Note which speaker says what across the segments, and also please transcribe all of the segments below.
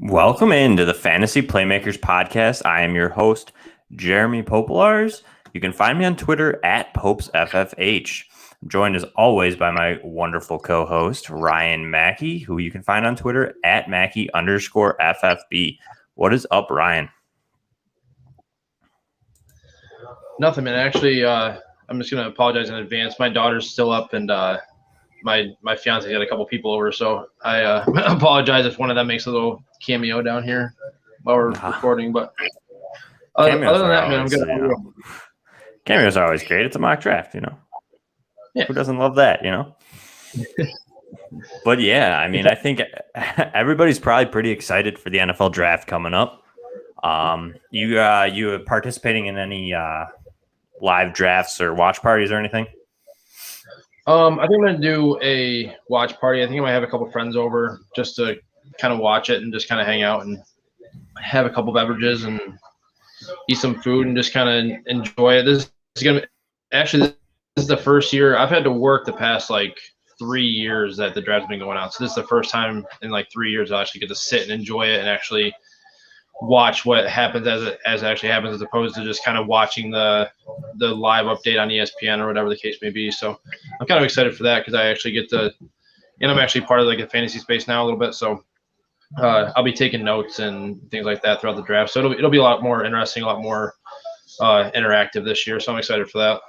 Speaker 1: Welcome into the Fantasy Playmakers podcast. I am your host, Jeremy Popelars. You can find me on Twitter at PopesFFH. I'm joined as always by my wonderful co-host, Ryan Mackey, who you can find on Twitter at Mackey_FFB. What is up, Ryan?
Speaker 2: Nothing, man. Actually, I'm just going to apologize in advance. My daughter's still up, and my fiance got a couple people over, so I apologize if one of them makes a little cameo down here while we're recording. But other than that, man, I'm good.
Speaker 1: Cameos are always great. It's a mock draft,
Speaker 2: Yeah.
Speaker 1: Who doesn't love that, But yeah, I mean, I think everybody's probably pretty excited for the NFL draft coming up. You are participating in any live drafts or watch parties or anything?
Speaker 2: I think I'm gonna do a watch party. I think I might have a couple friends over just to kind of watch it and just kind of hang out and have a couple beverages and eat some food and just kind of enjoy it. This is the first year I've had to work the past like 3 years that the draft's been going on. So this is the first time in like 3 years I actually get to sit and enjoy it and actually watch what happens as it actually happens, as opposed to just kind of watching the live update on ESPN or whatever the case may be. So I'm kind of excited for that because I actually get to, and I'm actually part of like the fantasy space now a little bit. So I'll be taking notes and things like that throughout the draft. So it'll be a lot more interesting, a lot more interactive this year. So I'm excited for that.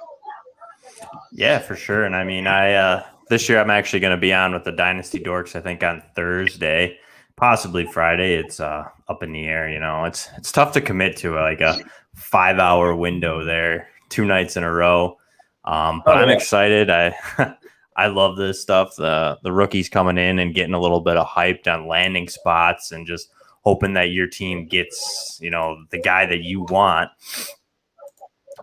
Speaker 1: Yeah, for sure. And I mean, this year I'm actually going to be on with the Dynasty Dorks, I think on Thursday, possibly Friday. It's up in the air, It's tough to commit to like a 5-hour window there, 2 nights in a row. But I'm excited. I love this stuff. The rookies coming in and getting a little bit of hyped on landing spots and just hoping that your team gets, the guy that you want.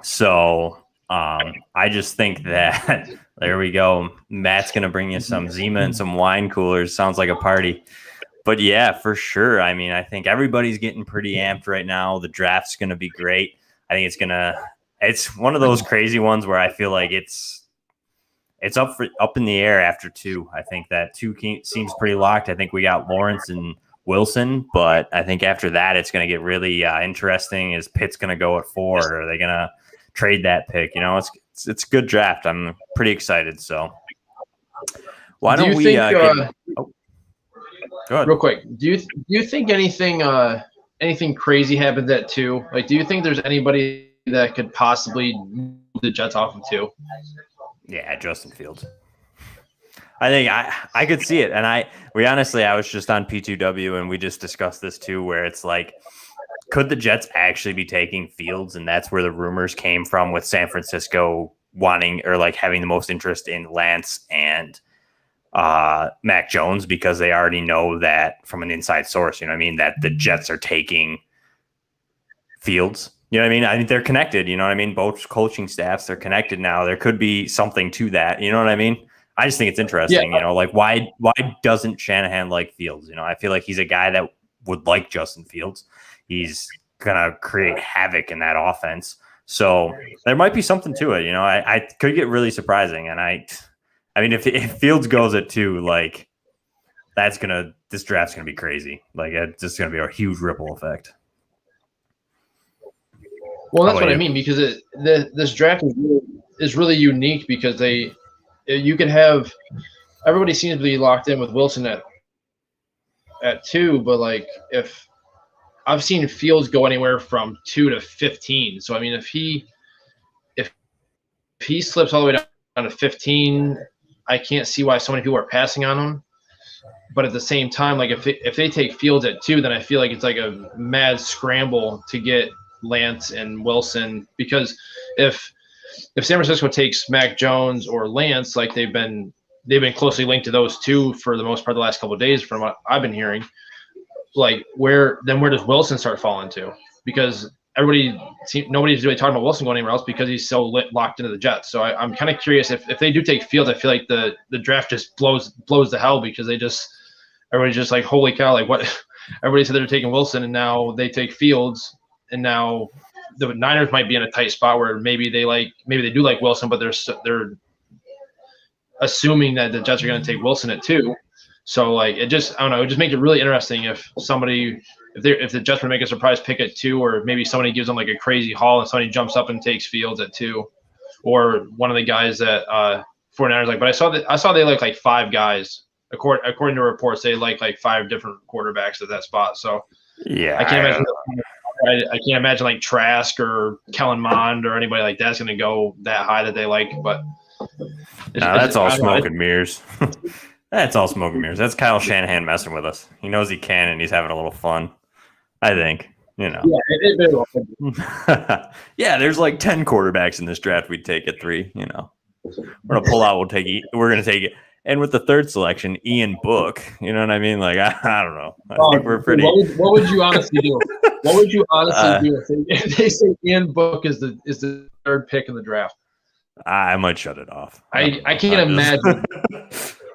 Speaker 1: So I just think that there we go. Matt's going to bring you some Zima and some wine coolers. Sounds like a party. But yeah, for sure. I mean, I think everybody's getting pretty amped right now. The draft's going to be great. I think it's one of those crazy ones where I feel like it's up in the air after 2. I think that 2 seems pretty locked. I think we got Lawrence and Wilson, but I think after that, it's going to get really interesting. Is Pitt's going to go at 4? Or are they going to trade that pick? It's a good draft. I'm pretty excited. So why don't we think,
Speaker 2: real quick, do you think anything crazy happens at 2? Like, do you think there's anybody that could possibly move the Jets off of 2?
Speaker 1: Yeah, Justin Fields. I think I could see it. And I was just on P2W and we just discussed this too, where it's like, could the Jets actually be taking Fields? And that's where the rumors came from, with San Francisco wanting or like having the most interest in Lance and Mac Jones, because they already know that from an inside source, that the Jets are taking Fields. I think they're connected, both coaching staffs, they're connected now. There could be something to that, I just think it's interesting, like why doesn't Shanahan like Fields? I feel like he's a guy that would like Justin Fields. He's gonna create havoc in that offense. So there might be something to it, I could get really surprising. And I mean, if Fields goes at 2, like this draft's gonna be crazy. Like it's just gonna be a huge ripple effect.
Speaker 2: Well, that's what I mean, because this draft is really unique because you can have everybody seems to be locked in with Wilson at 2, but like if I've seen Fields go anywhere from 2 to 15. So I mean, if he slips all the way down to 15, I can't see why so many people are passing on him. But at the same time, like if they take Fields at 2, then I feel like it's like a mad scramble to get Lance and Wilson, because if San Francisco takes Mac Jones or Lance, like they've been closely linked to those 2 for the most part the last couple of days from what I've been hearing, like where does Wilson start falling to? Because nobody's really talking about Wilson going anywhere else because he's so locked into the Jets. So I'm kind of curious if they do take Fields, I feel like the draft just blows to hell, because everybody's just like, holy cow, like what? Everybody said they're taking Wilson and now they take Fields. And now the Niners might be in a tight spot where maybe they do like Wilson, but they're assuming that the Jets are going to take Wilson at 2. So like it just I don't know, it just makes it really interesting if the Jets would make a surprise pick at 2, or maybe somebody gives them like a crazy haul and somebody jumps up and takes Fields at 2, or one of the guys that 49ers like. But I saw they like 5 guys. According to reports, they like 5 different quarterbacks at that spot. So
Speaker 1: yeah,
Speaker 2: I can't imagine like Trask or Kellen Mond or anybody like that's going to go that high that they like. But
Speaker 1: that's all smoke and mirrors. That's all smoke and mirrors. That's Kyle Shanahan messing with us. He knows he can, and he's having a little fun. I think,
Speaker 2: Yeah,
Speaker 1: yeah, there's like 10 quarterbacks in this draft we'd take at 3. We're gonna pull out. We're gonna take it. And with the 3rd selection, Ian Book. You know what I mean? Like I don't know. I think we're pretty.
Speaker 2: What would you honestly do? What would you honestly do if they say Ian Book is the 3rd pick in the draft?
Speaker 1: I might shut it off.
Speaker 2: I can't imagine.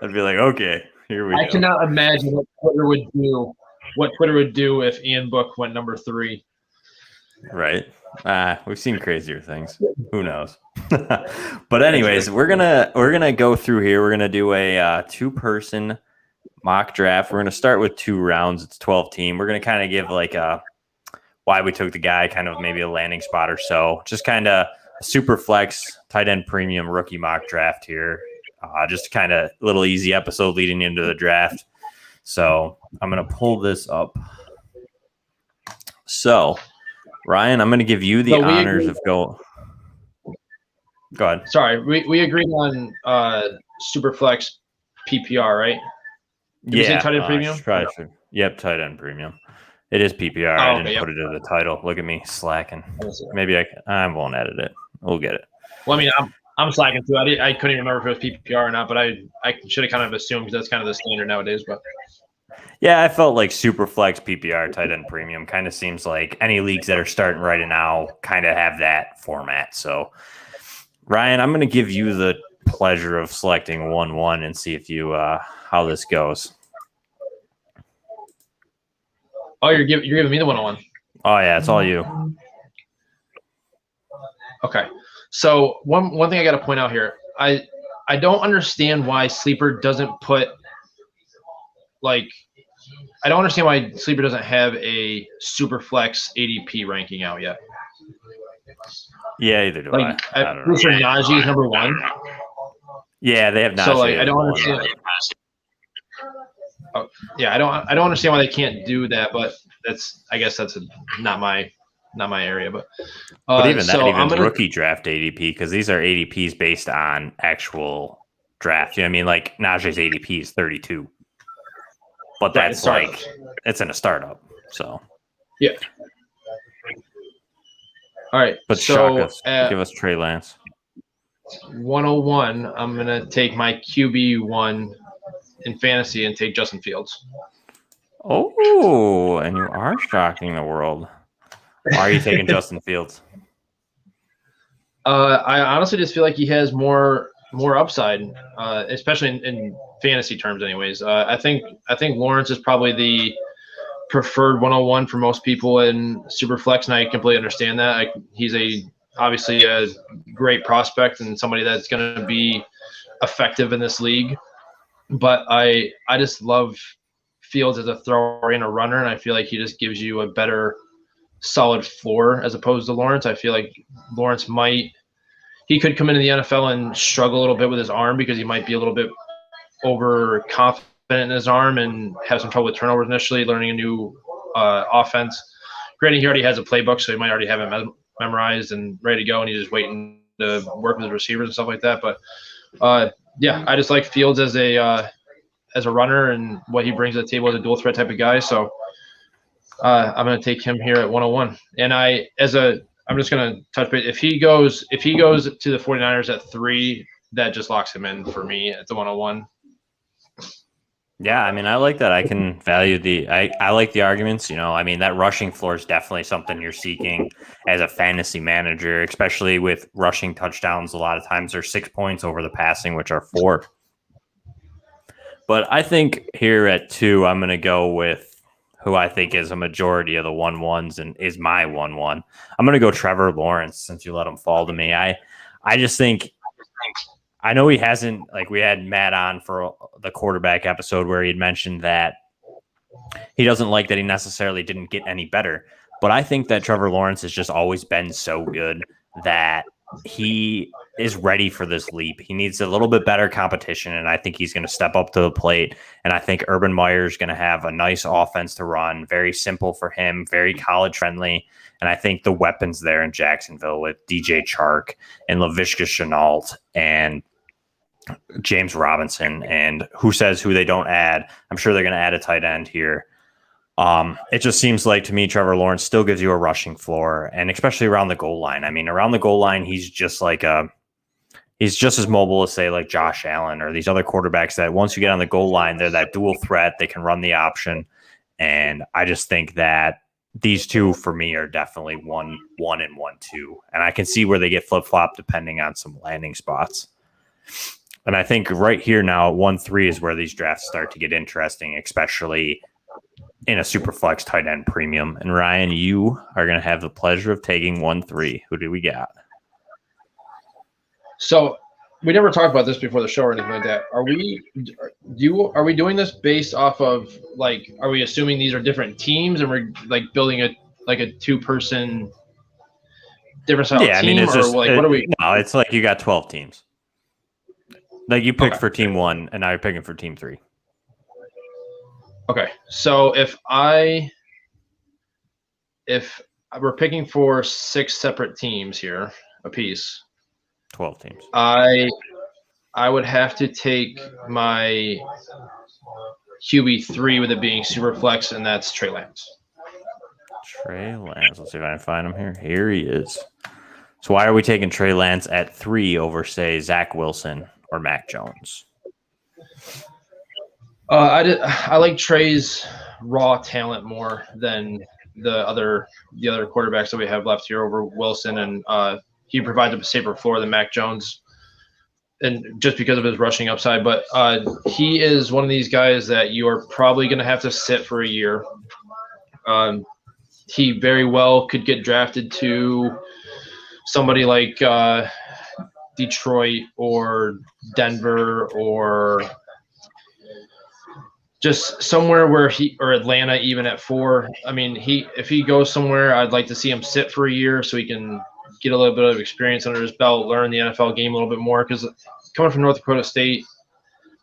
Speaker 1: I'd be like, okay, here we go.
Speaker 2: I cannot imagine what Twitter would do. What Twitter would do if Ian Book went number 3.
Speaker 1: Right. We've seen crazier things. Who knows? But anyways, we're gonna go through here. We're gonna do a 2-person mock draft. We're gonna start with 2 rounds. It's 12 team. We're gonna kind of give like why we took the guy, kind of maybe a landing spot or so. Just kind of a super flex tight end premium rookie mock draft here. Just kind of a little easy episode leading into the draft. So I'm going to pull this up. So, Ryan, I'm going to give you the honors of go. Go ahead.
Speaker 2: Sorry, we agreed on Superflex PPR, right? Did you say tight end premium?
Speaker 1: Yep, tight end premium. It is PPR. I didn't put it in the title. Look at me slacking. Maybe I won't edit it. We'll get it.
Speaker 2: Well, I mean, I'm slacking too. I couldn't even remember if it was PPR or not, but I should have kind of assumed because that's kind of the standard nowadays. But
Speaker 1: yeah, I felt like Superflex PPR tight end premium kind of seems like any leagues that are starting right now kind of have that format. So, Ryan, I'm going to give you the pleasure of selecting 1-1 and see if you how this goes.
Speaker 2: Oh, you're giving me the 1-1.
Speaker 1: Oh yeah, it's all you.
Speaker 2: Okay. So one thing I got to point out here, I don't understand why Sleeper doesn't put I don't understand why Sleeper doesn't have a Superflex ADP ranking out yet.
Speaker 1: Yeah, either do I. I don't know.
Speaker 2: Najee is number 1.
Speaker 1: Yeah, they have Najee.
Speaker 2: So I don't understand. I don't understand why they can't do that, but I guess that's not my area, but
Speaker 1: even that, rookie draft ADP, because these are ADPs based on actual draft. You know what I mean? Like Najee's ADP is 32, but that's it's in a startup. So
Speaker 2: yeah. All right,
Speaker 1: but shock us. Give us Trey Lance.
Speaker 2: 101. I'm gonna take my QB1 in fantasy and take Justin Fields.
Speaker 1: Oh, and you are shocking the world. Why are you taking Justin Fields?
Speaker 2: I honestly just feel like he has more upside, especially in fantasy terms. Anyways, I think Lawrence is probably the preferred 101 for most people in Superflex, and I completely understand that. He's obviously a great prospect and somebody that's going to be effective in this league. But I just love Fields as a thrower and a runner, and I feel like he just gives you a better solid floor as opposed to Lawrence. I feel like Lawrence he could come into the NFL and struggle a little bit with his arm because he might be a little bit overconfident in his arm and have some trouble with turnovers initially, learning a new offense. Granted, he already has a playbook, so he might already have it memorized and ready to go, and he's just waiting to work with his receivers and stuff like that. But I just like Fields as a runner and what he brings to the table as a dual threat type of guy. So I'm going to take him here at 101. And I'm just going to touch base. If he goes to the 49ers at 3, that just locks him in for me at the 101.
Speaker 1: Yeah, I mean, I like that. I can value I like the arguments. I mean, that rushing floor is definitely something you're seeking as a fantasy manager, especially with rushing touchdowns. A lot of times they're 6 points over the passing, which are 4. But I think here at 2, I'm going to go with who I think is a majority of the 1-1s and is my 1-1. I'm going to go Trevor Lawrence since you let him fall to me. I just think I know he hasn't, like we had Matt on for the quarterback episode where he had mentioned that he doesn't like that he necessarily didn't get any better. But I think that Trevor Lawrence has just always been so good that he is ready for this leap. He needs a little bit better competition, and I think he's going to step up to the plate. And I think Urban Meyer is going to have a nice offense to run, very simple for him, very college friendly. And I think the weapons there in Jacksonville with DJ Chark and Laviska Shenault and James Robinson, and who says who they don't add. I'm sure they're going to add a tight end here. It just seems like to me, Trevor Lawrence still gives you a rushing floor, and especially around the goal line. I mean, around the goal line, he's just as mobile as say like Josh Allen or these other quarterbacks that once you get on the goal line, they're that dual threat. They can run the option. And I just think that these two for me are definitely 1-1 and 1-2. And I can see where they get flip-flopped depending on some landing spots. And I think right here now at 1-3 is where these drafts start to get interesting, especially in a super flex tight end premium. And Ryan, you are going to have the pleasure of taking 1-3. Who do we got?
Speaker 2: So we never talked about this before the show or anything like that. Are we doing this based off of like, are we assuming these are different teams and we're like building a 2-person different style team?
Speaker 1: I mean, it's just
Speaker 2: like what are we?
Speaker 1: No, it's like you got 12 teams. Like you picked for team 1 and now you're picking for team 3.
Speaker 2: Okay. So if we're picking for 6 separate teams here apiece,
Speaker 1: 12 teams.
Speaker 2: I would have to take my QB3 with it being super flex, and that's Trey Lance.
Speaker 1: Trey Lance. Let's see if I can find him here. Here he is. So why are we taking Trey Lance at 3 over, say, Zach Wilson or Mac Jones?
Speaker 2: I like Trey's raw talent more than the other quarterbacks that we have left here over Wilson, and he provides a safer floor than Mac Jones, and just because of his rushing upside. But he is one of these guys that you are probably going to have to sit for a year. He very well could get drafted to somebody like Detroit or Denver or just somewhere where or Atlanta, even at 4. I mean, if he goes somewhere, I'd like to see him sit for a year so he can get a little bit of experience under his belt, learn the NFL game a little bit more. Because coming from North Dakota State,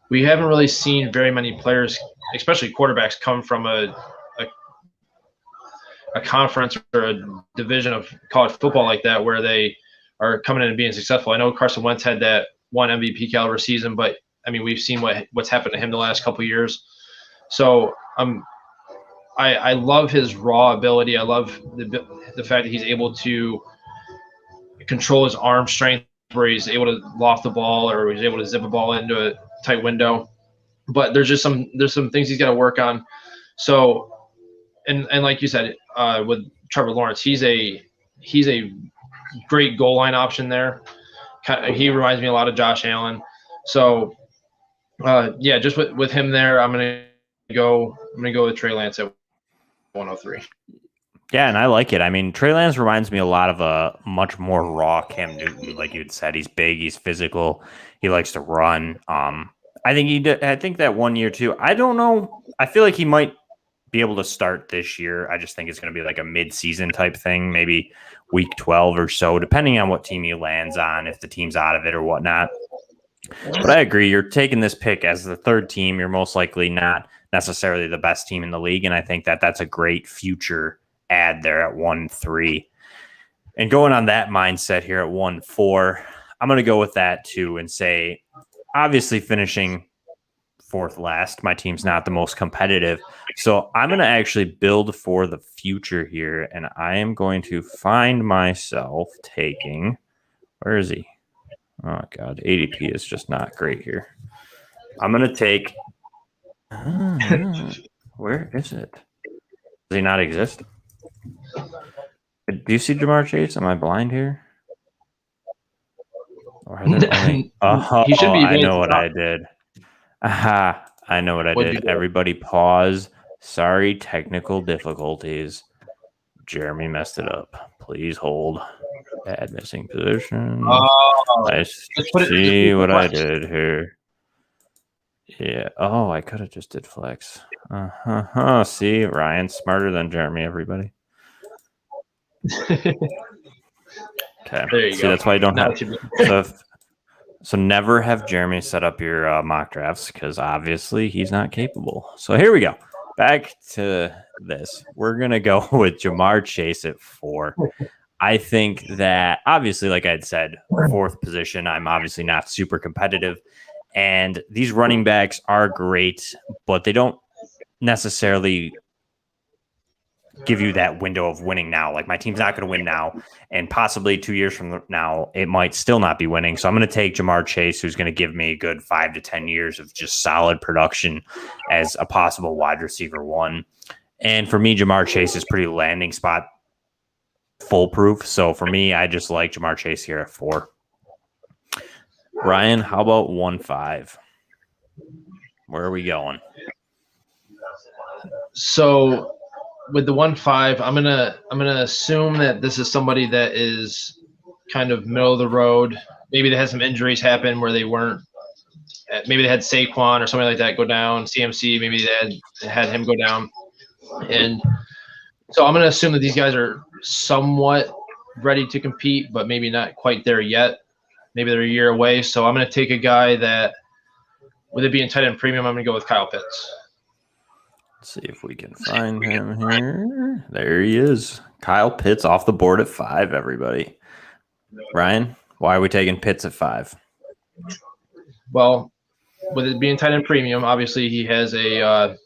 Speaker 2: we haven't really seen very many players, especially quarterbacks, come from a conference or a division of college football like that where they are coming in and being successful. I know Carson Wentz had that one MVP caliber season, but I mean, we've seen what's happened to him the last couple of years. So I love his raw ability. I love the fact that he's able to control his arm strength, where he's able to loft the ball or he's able to zip a ball into a tight window. But there's some things he's got to work on. So, and like you said, with Trevor Lawrence, he's a great goal line option there. He reminds me a lot of Josh Allen. So, just with him there, I'm gonna go with Trey Lance at 103.
Speaker 1: Yeah, and I like it. I mean, Trey Lance reminds me a lot of a much more raw Cam Newton. Like you had said, he's big, he's physical, he likes to run. I think that 1 year too. I don't know. I feel like he might be able to start this year. I just think it's going to be like a mid-season type thing, maybe week 12 or so, depending on what team he lands on, if the team's out of it or whatnot. But I agree. You're taking this pick as the 3rd team. You're most likely not necessarily the best team in the league, and I think that that's a great future add there at 1-3. And going on that mindset here at 1-4, I'm going to go with that too and say, obviously finishing 4th last, my team's not the most competitive. So I'm going to actually build for the future here, and I am going to find myself taking, where is he? Oh, God, ADP is just not great here. I'm going to take, where is it? Does he not exist? Do you see Jamar Chase? Am I blind here? Or is it only...
Speaker 2: He should be.
Speaker 1: I know what I did. Aha, I know what I did. Everybody pause. Sorry, technical difficulties. Jeremy messed it up. Please hold. Bad missing position.
Speaker 2: Oh,
Speaker 1: I see what I did here. Yeah. Oh, I could have just did flex. See, Ryan's smarter than Jeremy, everybody. Okay.
Speaker 2: There you
Speaker 1: see,
Speaker 2: go.
Speaker 1: That's why you don't
Speaker 2: Now
Speaker 1: have. So never have Jeremy set up your mock drafts because obviously he's not capable. So here we go. Back to this. We're going to go with Ja'Marr Chase at 4. I think that obviously, like I had said, 4th position, I'm obviously not super competitive. And these running backs are great, but they don't necessarily give you that window of winning now. Like my team's not going to win now, and possibly 2 years from now, it might still not be winning. So I'm going to take Ja'Marr Chase, who's going to give me a good 5 to 10 years of just solid production as a possible wide receiver 1. And for me, Ja'Marr Chase is pretty landing spot foolproof. So for me, I just like Ja'Marr Chase here at 4. Ryan, how about 1-5? Where are we going?
Speaker 2: So with the 1-5, I'm gonna assume that this is somebody that is kind of middle of the road. Maybe they had some injuries happen where they weren't. Maybe they had Saquon or something like that go down. CMC, maybe they had him go down, and so I'm gonna assume that these guys are somewhat ready to compete, but maybe not quite there yet. Maybe they're a year away. So I'm gonna take a guy that, with it being tight end premium, I'm gonna go with Kyle Pitts.
Speaker 1: Let's see if we can find him here. There he is. Kyle Pitts off the board at 5, everybody. Ryan, why are we taking Pitts at 5?
Speaker 2: Well, with it being tight end premium, obviously he has a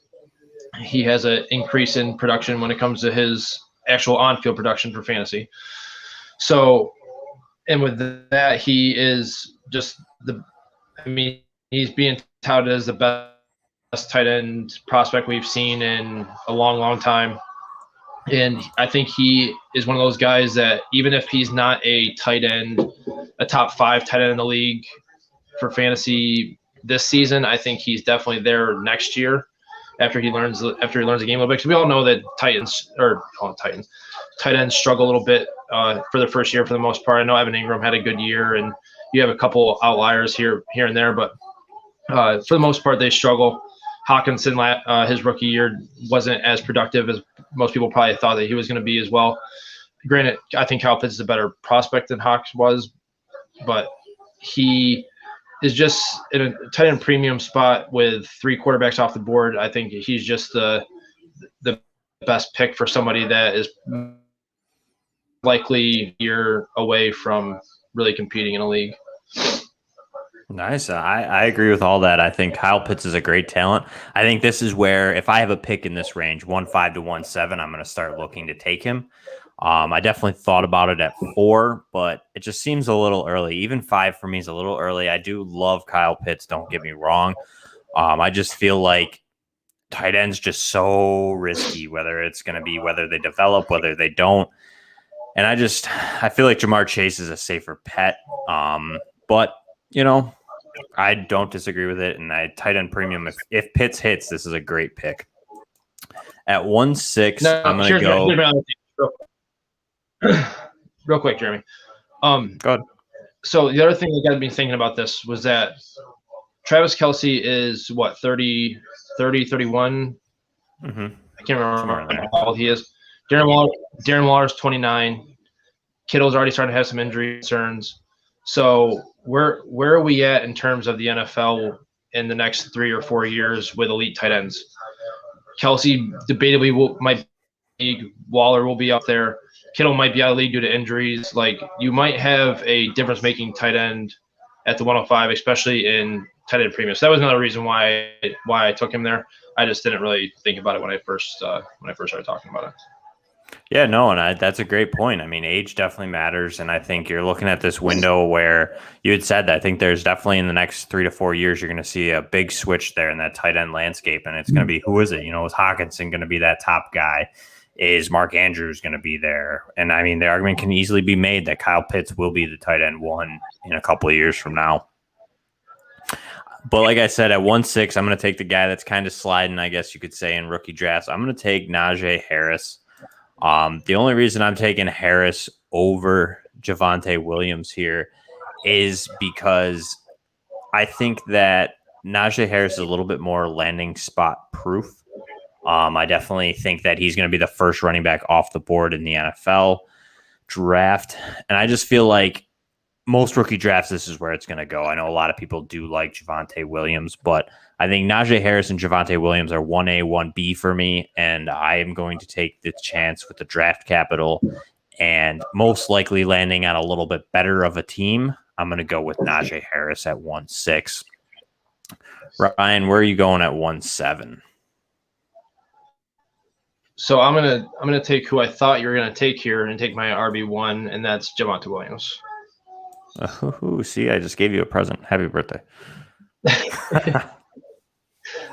Speaker 2: increase in production when it comes to his actual on-field production for fantasy. So, and with that, he is just he's being touted as the best tight end prospect we've seen in a long, long time. And I think he is one of those guys that even if he's not a tight end, a top 5 tight end in the league for fantasy this season, I think he's definitely there next year after he learns the game a little bit. Because we all know that tight ends struggle a little bit for their first year for the most part. I know Evan Ingram had a good year, and you have a couple outliers here and there, but for the most part, they struggle. Hawkinson, his rookie year, wasn't as productive as most people probably thought that he was going to be as well. Granted, I think Kyle Pitts is a better prospect than Hawks was, but he is just in a tight end premium spot with 3 quarterbacks off the board. I think he's just the best pick for somebody that is likely a year away from really competing in a league.
Speaker 1: Nice. I agree with all that. I think Kyle Pitts is a great talent. I think this is where if I have a pick in this range, 1-5 to 1-7, I'm going to start looking to take him. I definitely thought about it at 4, but it just seems a little early. Even 5 for me is a little early. I do love Kyle Pitts. Don't get me wrong. I just feel like tight end's just so risky, whether they develop, whether they don't. And I feel like Ja'Marr Chase is a safer bet. But I don't disagree with it. And tight end premium, if Pitts hits, this is a great pick. At 1-6, I'm going to go.
Speaker 2: Real quick, Jeremy.
Speaker 1: Go ahead.
Speaker 2: So the other thing that got me thinking about this was that Travis Kelce is what, 30, 31?
Speaker 1: Mm-hmm.
Speaker 2: I can't remember how old he is. Darren Waller is 29. Kittle's already starting to have some injury concerns. So where are we at in terms of the NFL in the next 3 or 4 years with elite tight ends? Kelce debatably might be, Waller will be up there. Kittle might be out of the league due to injuries. Like, you might have a difference-making tight end at the 105, especially in tight end premium. So that was another reason why I took him there. I just didn't really think about it when I first started talking about it.
Speaker 1: Yeah, no, and that's a great point. I mean, age definitely matters, and I think you're looking at this window where you had said that I think there's definitely in the next 3 to 4 years you're going to see a big switch there in that tight end landscape, and it's going to be, who is it? Is Hawkinson going to be that top guy? Is Mark Andrews going to be there? And I mean, the argument can easily be made that Kyle Pitts will be the tight end 1 in a couple of years from now. But like I said, at 1-6, I'm going to take the guy that's kind of sliding, I guess you could say, in rookie drafts. I'm going to take Najee Harris. The only reason I'm taking Harris over Javonte Williams here is because I think that Najee Harris is a little bit more landing spot proof. I definitely think that he's going to be the first running back off the board in the NFL draft. And I just feel like most rookie drafts, this is where it's going to go. I know a lot of people do like Javonte Williams, but I think Najee Harris and Javonte Williams are 1A, 1B for me, and I am going to take the chance with the draft capital and most likely landing on a little bit better of a team. I'm going to go with Najee Harris at 1.6. Ryan, where are you going at 1.7?
Speaker 2: So I'm gonna take who I thought you were gonna take here and take my RB1, and that's Javonte Williams.
Speaker 1: See, I just gave you a present. Happy birthday.
Speaker 2: I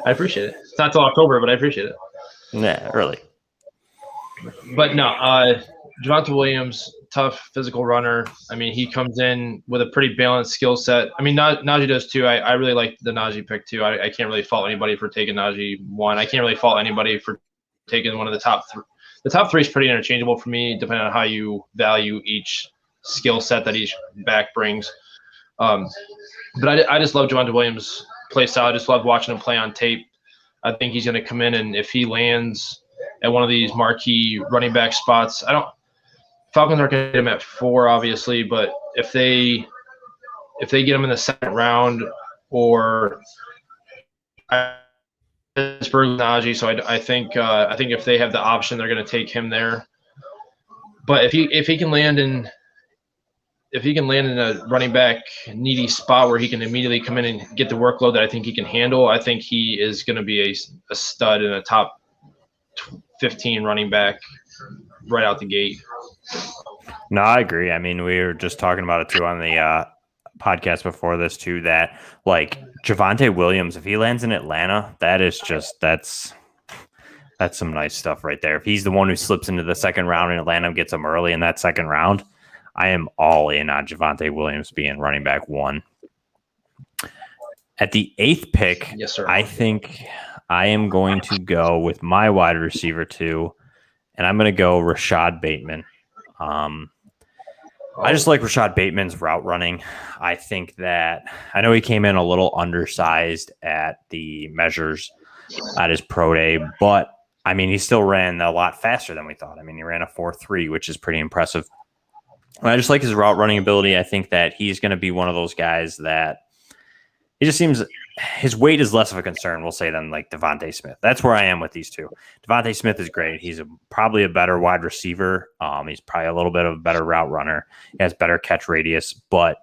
Speaker 2: appreciate it. It's not till October, but I appreciate it.
Speaker 1: Yeah, early.
Speaker 2: But no, Javonte Williams, tough physical runner. I mean, he comes in with a pretty balanced skill set. I mean, Najee does too. I really like the Najee pick too. I can't really fault anybody for taking Najee 1. I can't really fault anybody for taking one of the top 3. The top 3 is pretty interchangeable for me, depending on how you value each skill set that each back brings. But I just love Javonte Williams' play style. I just love watching him play on tape. I think he's going to come in, and if he lands at one of these marquee running back spots, Falcons aren't going to get him at 4, obviously, but if they get him in the second round, or Pittsburgh Najee, so I think if they have the option, they're going to take him there. But if he can land in a running back needy spot where he can immediately come in and get the workload that I think he can handle, I think he is going to be a stud in a top 15 running back right out the gate.
Speaker 1: No, I agree. I mean, we were just talking about it too on the podcast before this too, that like Javonte Williams, if he lands in Atlanta, that's some nice stuff right there. If he's the one who slips into the second round and Atlanta gets him early in that second round, I am all in on Javonte Williams being running back 1. At the 8th pick,
Speaker 2: yes, sir.
Speaker 1: I think I am going to go with my wide receiver 2, and I'm going to go Rashad Bateman. I just like Rashad Bateman's route running. I think that I know he came in a little undersized at the measures at his pro day, but I mean, he still ran a lot faster than we thought. I mean, he ran a 4.3, which is pretty impressive. I just like his route running ability. I think that he's going to be one of those guys that he just seems his weight is less of a concern, we'll say, than like Devontae Smith. That's where I am with these two. Devontae Smith is great. He's probably a better wide receiver. He's probably a little bit of a better route runner. He has better catch radius, but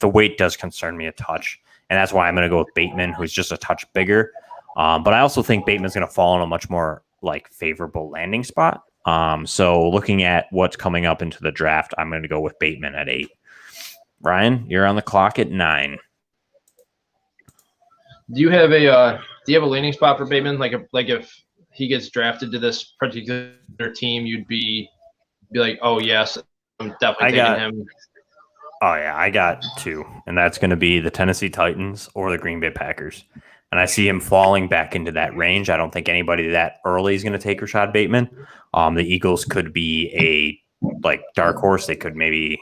Speaker 1: the weight does concern me a touch. And that's why I'm going to go with Bateman, who's just a touch bigger. But I also think Bateman's going to fall in a much more like favorable landing spot. So looking at what's coming up into the draft, I'm going to go with Bateman at 8. Ryan, you're on the clock at 9.
Speaker 2: Do you have a landing spot for Bateman? Like if he gets drafted to this particular team, you'd be like, oh yes, I'm definitely taking him.
Speaker 1: Oh yeah, I got 2, and that's going to be the Tennessee Titans or the Green Bay Packers. And I see him falling back into that range. I don't think anybody that early is going to take Rashad Bateman. The Eagles could be a dark horse. They could maybe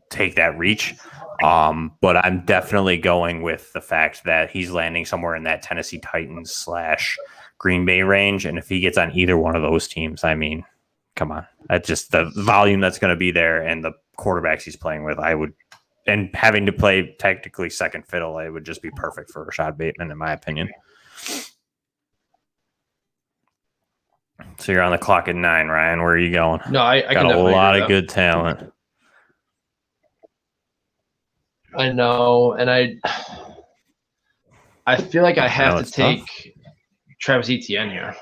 Speaker 1: take that reach. But I'm definitely going with the fact that he's landing somewhere in that Tennessee Titans / Green Bay range. And if he gets on either one of those teams, I mean, come on. That's just the volume that's going to be there and the quarterbacks he's playing with. And having to play technically second fiddle, it would just be perfect for Rashad Bateman, in my opinion. So you're on the clock at 9, Ryan. Where are you going?
Speaker 2: No, I
Speaker 1: got a lot of good talent.
Speaker 2: I know, and I feel like I have to take Travis Etienne here.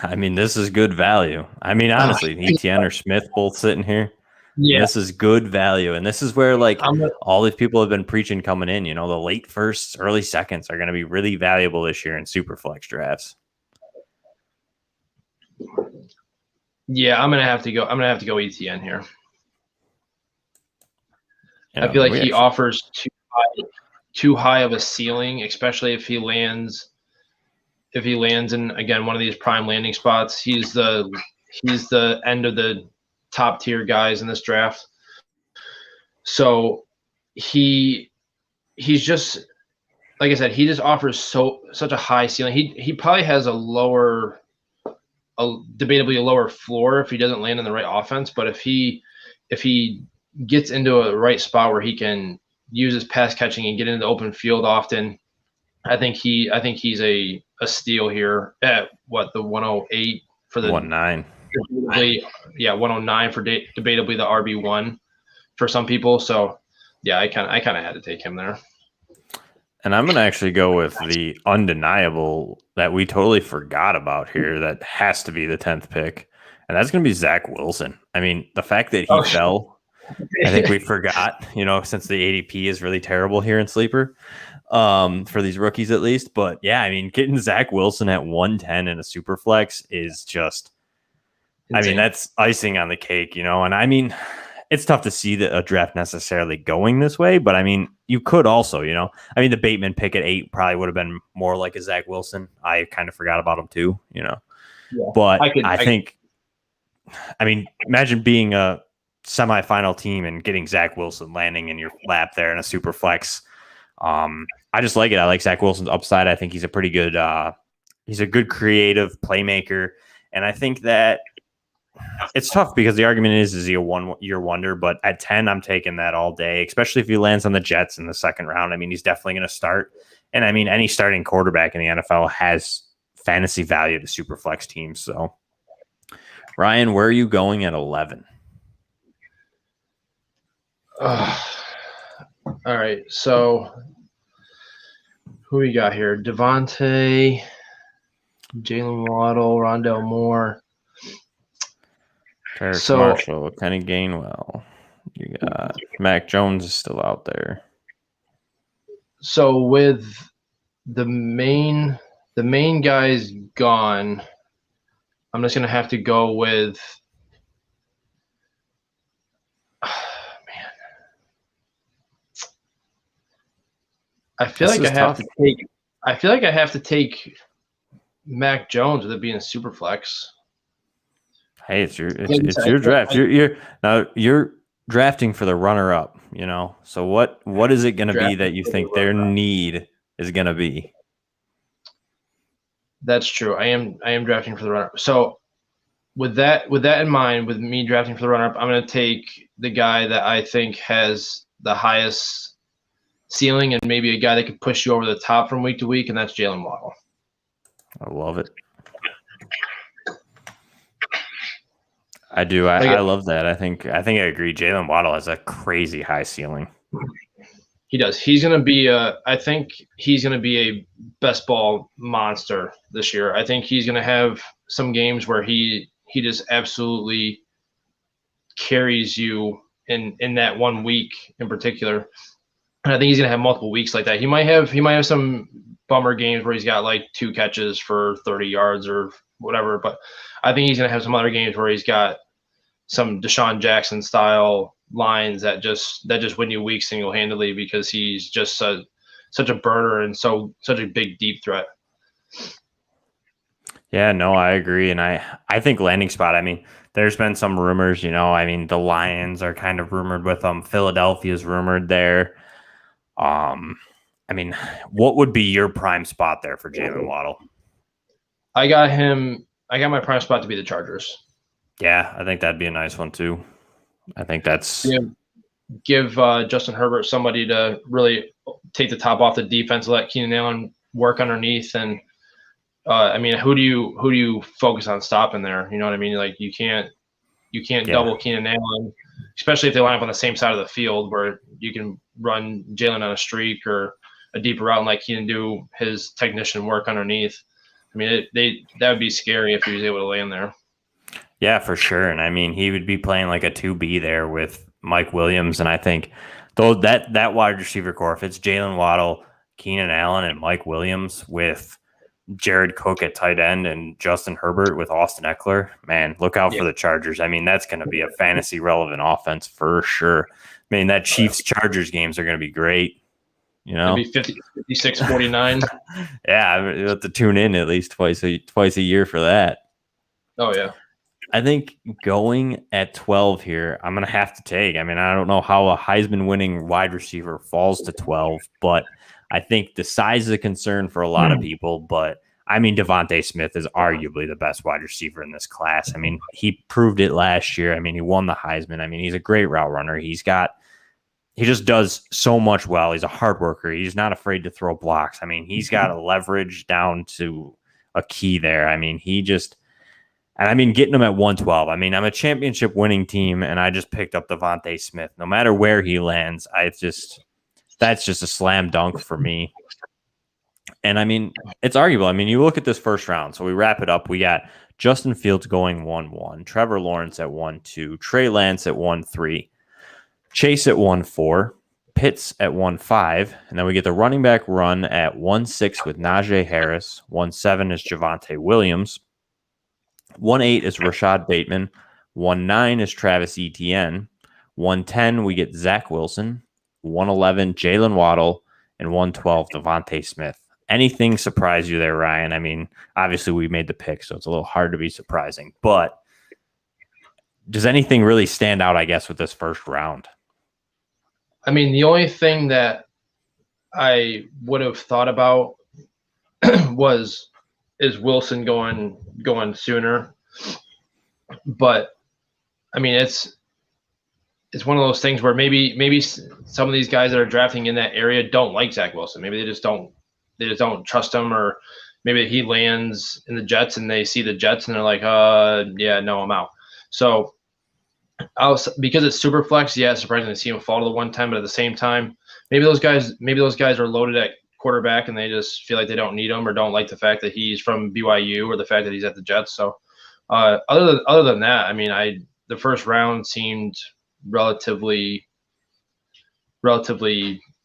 Speaker 1: I mean, this is good value. I mean, honestly, Etienne or Smith both sitting here. Yeah, this is good value, and this is where all these people have been preaching coming in. You know, the late firsts, early seconds are going to be really valuable this year in super flex drafts.
Speaker 2: Yeah, I'm gonna have to go Etienne here. I feel like he offers too high of a ceiling, especially if he lands in, again, one of these prime landing spots. He's the end of the top tier guys in this draft. So he's just, like I said, he just offers such a high ceiling. He probably has debatably a lower floor if he doesn't land in the right offense. But if he gets into a right spot where he can use his pass catching and get into the open field often, I think he's a steal here at the 108 for the
Speaker 1: 109.
Speaker 2: Yeah, 109 for debatably the RB1 for some people. So yeah, I kind of had to take him there.
Speaker 1: And I'm going to actually go with the undeniable that we totally forgot about here that has to be the 10th pick, and that's going to be Zach Wilson. I mean, the fact that he fell, I think we forgot, since the ADP is really terrible here in Sleeper for these rookies at least. But, yeah, I mean, getting Zach Wilson at 110 in a super flex is just – I mean, that's icing on the cake, and I mean – it's tough to see a draft necessarily going this way, but I mean, you could also, I mean, the Bateman pick at 8 probably would have been more like a Zach Wilson. I kind of forgot about him too, Yeah. But I think, imagine being a semifinal team and getting Zach Wilson landing in your lap there in a super flex. I just like it. I like Zach Wilson's upside. I think he's a pretty good, he's a good creative playmaker. And I think that, it's tough because the argument is he a 1-year wonder, but at 10, I'm taking that all day, especially if he lands on the Jets in the second round. I mean, he's definitely going to start. And I mean, any starting quarterback in the NFL has fantasy value to super flex teams. So, Ryan, where are you going at 11?
Speaker 2: All right. So, who we got here? Devontae, Jalen Waddle, Rondale Moore.
Speaker 1: Terrace Marshall, Kenny Gainwell. You got Mac Jones is still out there.
Speaker 2: So with the main guys gone, I'm just gonna have to go with I feel like I have to take Mac Jones with it being a super flex.
Speaker 1: Hey, it's your draft. You're drafting for the runner up, So what is it going to be that you think their need is going to be?
Speaker 2: That's true. I am drafting for the runner up. So with that in mind, with me drafting for the runner up, I'm going to take the guy that I think has the highest ceiling and maybe a guy that could push you over the top from week to week, and that's Jalen Waddle.
Speaker 1: I love it. I do. I love that. I think I agree. Jalen Waddle has a crazy high ceiling.
Speaker 2: He does. He's going to be I think he's going to be a best ball monster this year. I think he's going to have some games where he just absolutely carries you in that 1 week in particular. And I think he's going to have multiple weeks like that. He might have some bummer games where he's got like 2 catches for 30 yards or whatever, but I think he's going to have some other games where he's got some Deshaun Jackson style lines that just win you weeks single-handedly because he's just such a burner and such a big deep threat.
Speaker 1: Yeah, no, I agree. And I think landing spot, I mean, there's been some rumors, the Lions are kind of rumored with them. Philadelphia's rumored there. I mean, what would be your prime spot there for Jalen Waddle?
Speaker 2: I got my prime spot to be the Chargers.
Speaker 1: Yeah, I think that'd be a nice one too. I think that's
Speaker 2: give Justin Herbert somebody to really take the top off the defense, let Keenan Allen work underneath, and I mean, who do you focus on stopping there? You know what I mean? Like you can't double Keenan Allen, especially if they line up on the same side of the field where you can run Jalen on a streak or a deeper route and let Keenan do his technician work underneath. I mean, that would be scary if he was able to land there.
Speaker 1: Yeah, for sure. And I mean, he would be playing like a 2B there with Mike Williams. And I think though that wide receiver core, if it's Jalen Waddle, Keenan Allen, and Mike Williams with Jared Cook at tight end and Justin Herbert with Austin Eckler, man, look out for the Chargers. I mean, that's going to be a fantasy relevant offense for sure. I mean, that Chiefs-Chargers games are going to be great.
Speaker 2: It'll be 56-49.
Speaker 1: Yeah, you have to tune in at least twice a year for that.
Speaker 2: Oh, yeah.
Speaker 1: I think going at 12 here, I'm going to have to take. I mean, I don't know how a Heisman winning wide receiver falls to 12, but I think the size is a concern for a lot of people. But I mean, Devontae Smith is arguably the best wide receiver in this class. I mean, he proved it last year. I mean, he won the Heisman. I mean, he's a great route runner. He just does so much well. He's a hard worker. He's not afraid to throw blocks. I mean, he's got a leverage down to a key there. I mean, and I mean, getting him at 112. I mean, I'm a championship winning team, and I just picked up Devontae Smith. No matter where he lands, that's just a slam dunk for me. And I mean, it's arguable. I mean, you look at this first round. So we wrap it up. We got Justin Fields going 1-1, Trevor Lawrence at 1-2, Trey Lance at 1-3, Chase at 1-4, Pitts at 1-5, and then we get the running back run at 1-6 with Najee Harris. 1-7 is Javonte Williams. 1-8 is Rashad Bateman. 1-9 is Travis Etienne. 1-10 we get Zach Wilson. 1-11 Jalen Waddle, and 1-12 Devontae Smith. Anything surprise you there, Ryan? I mean, obviously we made the pick, so it's a little hard to be surprising. But does anything really stand out, I guess, with this first round?
Speaker 2: I mean, the only thing that I would have thought about is Wilson going sooner. But I mean, it's one of those things where maybe some of these guys that are drafting in that area don't like Zach Wilson. Maybe they just don't trust him, or maybe he lands in the Jets and they see the Jets and they're like, yeah, no, I'm out. So because it's super flex, yeah, it's surprising to see him fall to the 110, but at the same time, maybe those guys are loaded at quarterback and they just feel like they don't need him or don't like the fact that he's from BYU or the fact that he's at the Jets. So other than that, I mean, the first round seemed relatively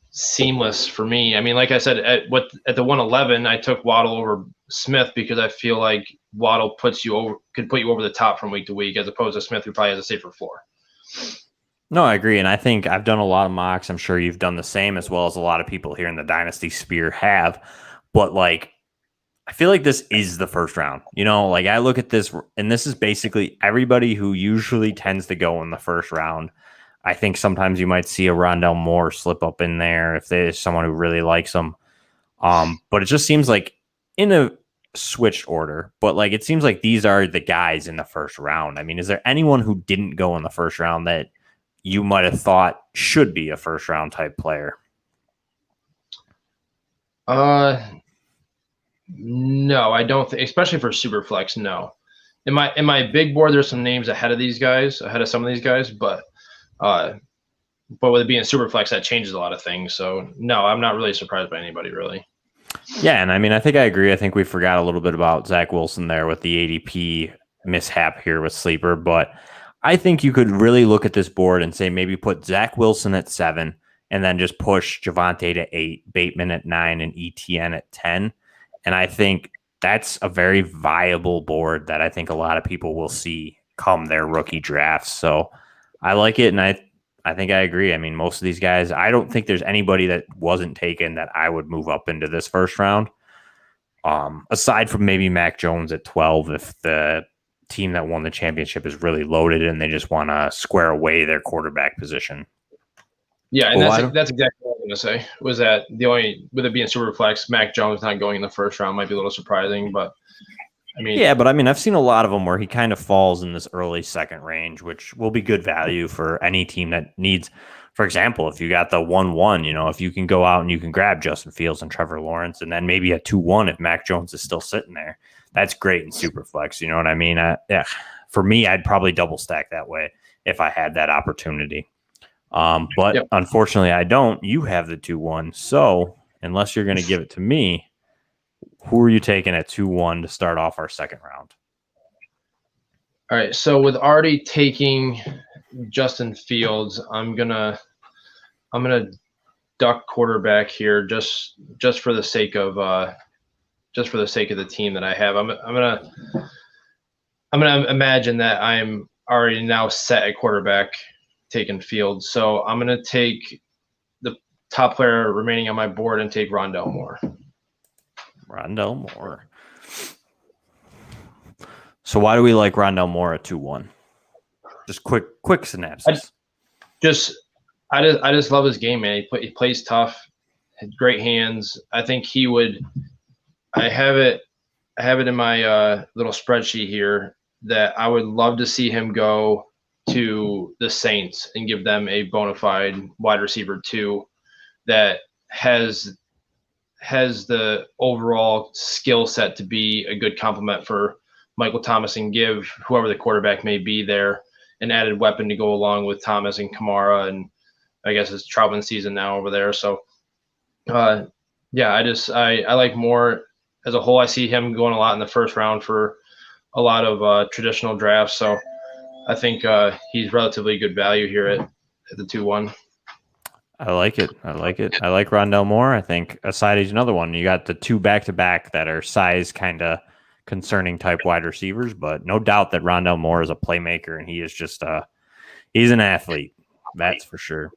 Speaker 2: seamless for me. I mean, like I said, at the 111, I took Waddle over Smith because I feel like Waddle could put you over the top from week to week, as opposed to Smith, who probably has a safer floor.
Speaker 1: No, I agree. And I think I've done a lot of mocks. I'm sure you've done the same, as well as a lot of people here in the Dynasty Sphere have. But like, I feel like this is the first round. You know, like I look at this, and this is basically everybody who usually tends to go in the first round. I think sometimes you might see a Rondell Moore slip up in there if there's someone who really likes him. But it just seems like in a switched order, but like it seems like these are the guys in the first round. I mean, is there anyone who didn't go in the first round that you might have thought should be a first round type player?
Speaker 2: No, I don't think, especially for Superflex. No, in my big board, there's some names ahead of some of these guys, but with it being Superflex, that changes a lot of things. So no, I'm not really surprised by anybody really.
Speaker 1: Yeah, and I mean, I think I agree. I think we forgot a little bit about Zach Wilson there with the ADP mishap here with Sleeper, but I think you could really look at this board and say maybe put Zach Wilson at 7 and then just push Javonte to 8, Bateman at 9, and ETN at 10. And I think that's a very viable board that I think a lot of people will see come their rookie drafts. So I like it, and I think I agree. I mean, most of these guys, I don't think there's anybody that wasn't taken that I would move up into this first round. Aside from maybe Mac Jones at 12, if the team that won the championship is really loaded and they just want to square away their quarterback position.
Speaker 2: Yeah, and that's exactly what I was going to say. Was that with it being super flex, Mac Jones not going in the first round might be a little surprising, but I mean,
Speaker 1: yeah, but I mean, I've seen a lot of them where he kind of falls in this early second range, which will be good value for any team that needs. For example, if you got the 1-1, you know, if you can go out and you can grab Justin Fields and Trevor Lawrence, and then maybe a 2-1 if Mac Jones is still sitting there, that's great in Superflex. You know what I mean? Yeah, for me, I'd probably double stack that way if I had that opportunity. But yep. Unfortunately, I don't. You have the 2-1. So unless you're going to give it to me, who are you taking at 2-1 to start off our second round?
Speaker 2: All right. So with already taking Justin Fields, I'm gonna duck quarterback here just for the sake of the team that I have. I'm gonna imagine that I'm already now set at quarterback, taking Fields. So I'm gonna take the top player remaining on my board and take Rondell Moore.
Speaker 1: So why do we like Rondell Moore at 2-1? Just quick synopsis.
Speaker 2: I just love his game, man. He plays tough, had great hands. I think he would. I have it in my little spreadsheet here that I would love to see him go to the Saints and give them a bona fide wide receiver 2 that has the overall skill set to be a good complement for Michael Thomas and give whoever the quarterback may be there an added weapon to go along with Thomas and Kamara, and I guess it's Troutman season now over there. So, yeah, I like Moore as a whole. I see him going a lot in the first round for a lot of traditional drafts. So I think he's relatively good value here at the 2-1.
Speaker 1: I like it. I like Rondell Moore. I think aside is another one. You got the 2 back-to-back that are size kind of concerning type wide receivers, but no doubt that Rondell Moore is a playmaker, and he is just he's an athlete. That's for sure.